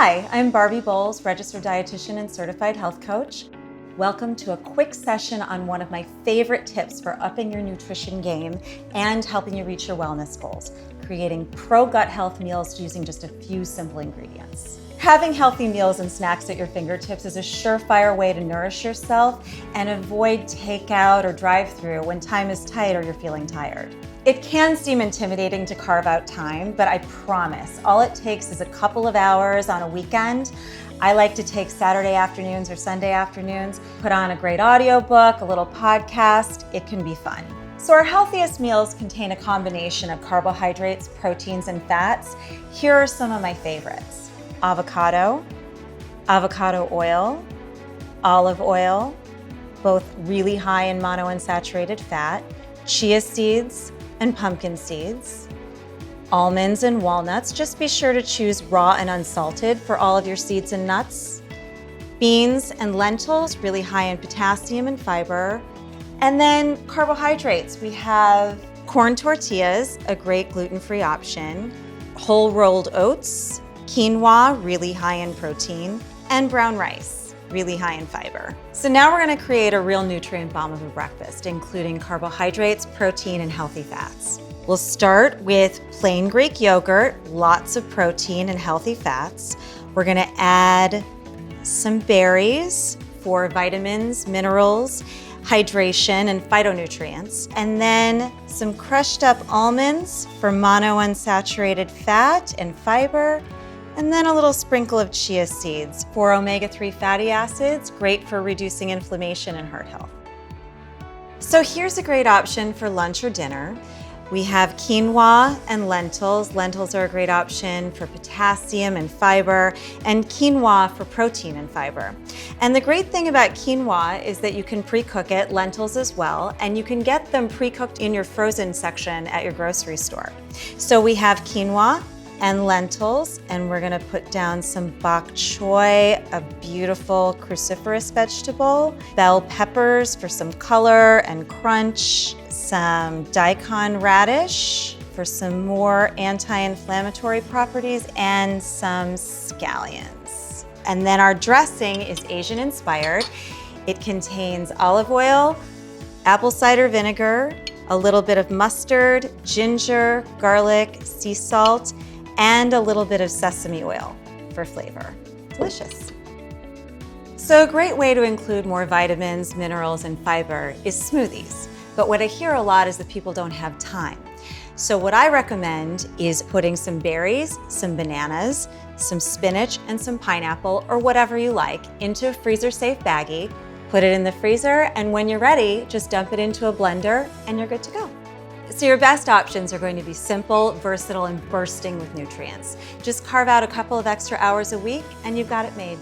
Hi, I'm Barbie Boules, registered dietitian and certified health coach. Welcome to a quick session on one of my favorite tips for upping your nutrition game and helping you reach your wellness goals, creating pro-gut health meals using just a few simple ingredients. Having healthy meals and snacks at your fingertips is a surefire way to nourish yourself and avoid takeout or drive-through when time is tight or you're feeling tired. It can seem intimidating to carve out time, but I promise, all it takes is a couple of hours on a weekend. I like to take Saturday afternoons or Sunday afternoons, put on a great audiobook, a little podcast. It can be fun. So our healthiest meals contain a combination of carbohydrates, proteins, and fats. Here are some of my favorites: avocado, avocado oil, olive oil, both really high in monounsaturated fat, chia seeds and pumpkin seeds, almonds and walnuts. Just be sure to choose raw and unsalted for all of your seeds and nuts. Beans and lentils, really high in potassium and fiber. And then carbohydrates. We have corn tortillas, a great gluten-free option, whole rolled oats, quinoa, really high in protein, and brown rice, really high in fiber. So now we're gonna create a real nutrient bomb of a breakfast, including carbohydrates, protein, and healthy fats. We'll start with plain Greek yogurt, lots of protein and healthy fats. We're gonna add some berries for vitamins, minerals, hydration, and phytonutrients, and then some crushed up almonds for monounsaturated fat and fiber, and then a little sprinkle of chia seeds for omega-3 fatty acids, great for reducing inflammation and heart health. So here's a great option for lunch or dinner. We have quinoa and lentils. Lentils are a great option for potassium and fiber, and quinoa for protein and fiber. And the great thing about quinoa is that you can pre-cook it, lentils as well, and you can get them pre-cooked in your frozen section at your grocery store. So we have quinoa and lentils, and we're gonna put down some bok choy, a beautiful cruciferous vegetable, bell peppers for some color and crunch, some daikon radish for some more anti-inflammatory properties, and some scallions. And then our dressing is Asian inspired. It contains olive oil, apple cider vinegar, a little bit of mustard, ginger, garlic, sea salt, and a little bit of sesame oil for flavor. Delicious. So a great way to include more vitamins, minerals, and fiber is smoothies. But what I hear a lot is that people don't have time. So what I recommend is putting some berries, some bananas, some spinach, and some pineapple, or whatever you like, into a freezer-safe baggie, put it in the freezer, and when you're ready, just dump it into a blender, and you're good to go. So your best options are going to be simple, versatile, and bursting with nutrients. Just carve out a couple of extra hours a week, and you've got it made.